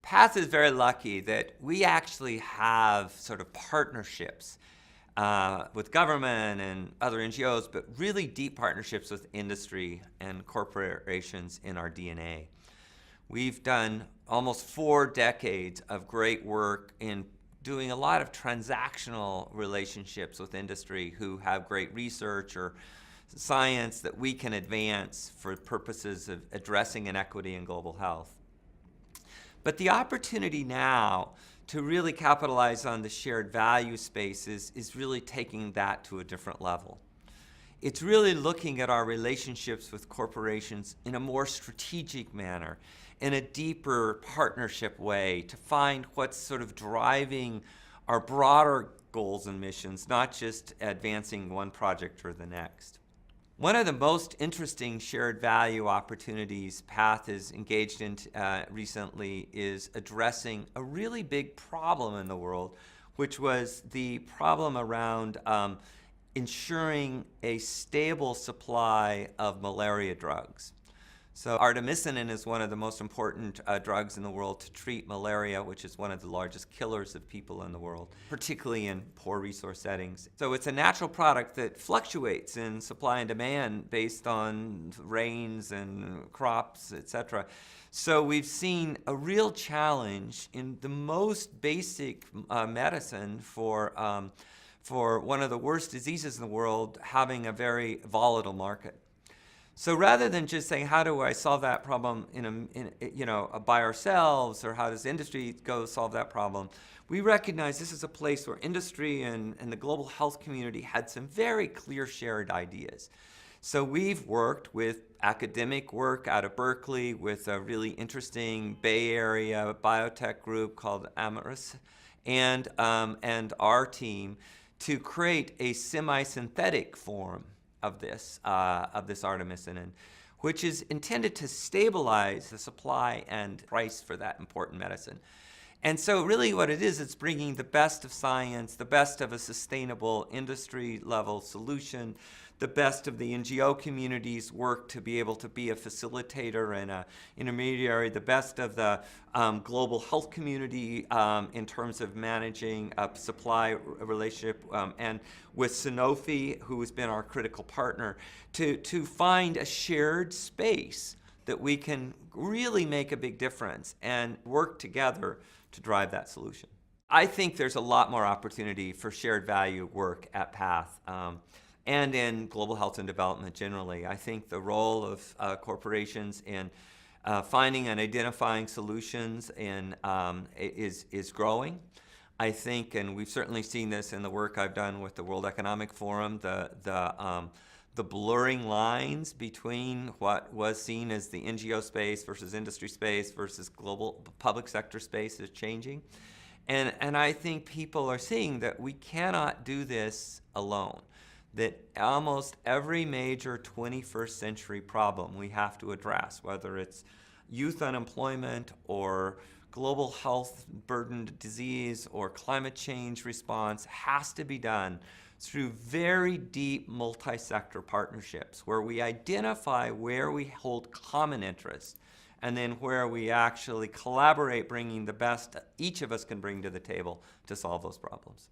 Path is very lucky that we actually have sort of partnerships with government and other NGOs, but really deep partnerships with industry and corporations in our DNA. We've done almost 4 decades of great work in doing a lot of transactional relationships with industry who have great research or science that we can advance for purposes of addressing inequity in global health. But the opportunity now to really capitalize on the shared value spaces is really taking that to a different level. It's really looking at our relationships with corporations in a more strategic manner, in a deeper partnership way, to find what's sort of driving our broader goals and missions, not just advancing one project or the next. One of the most interesting shared value opportunities Path is engaged in recently is addressing a really big problem in the world, which was the problem around ensuring a stable supply of malaria drugs. So artemisinin is one of the most important drugs in the world to treat malaria, which is one of the largest killers of people in the world, particularly in poor resource settings. So it's a natural product that fluctuates in supply and demand based on rains and crops, etc. So we've seen a real challenge in the most basic medicine for one of the worst diseases in the world having a very volatile market. So rather than just saying, how do I solve that problem by ourselves, or how does industry go solve that problem, we recognize this is a place where industry and the global health community had some very clear shared ideas. So we've worked with academic work out of Berkeley with a really interesting Bay Area biotech group called Amyris and our team to create a semi-synthetic form of this artemisinin, which is intended to stabilize the supply and price for that important medicine. And so really what it is, it's bringing the best of science, the best of a sustainable industry level solution, the best of the NGO community's work to be able to be a facilitator and an intermediary, the best of the global health community in terms of managing a supply relationship, and with Sanofi, who has been our critical partner, to find a shared space that we can really make a big difference and work together to drive that solution. I think there's a lot more opportunity for shared value work at Path. And in global health and development generally. I think the role of corporations in finding and identifying solutions is growing. I think, and we've certainly seen this in the work I've done with the World Economic Forum, the blurring lines between what was seen as the NGO space versus industry space versus global public sector space is changing. And I think people are seeing that we cannot do this alone. That almost every major 21st century problem we have to address, whether it's youth unemployment or global health burdened disease or climate change response, has to be done through very deep multi-sector partnerships where we identify where we hold common interests and then where we actually collaborate, bringing the best each of us can bring to the table to solve those problems.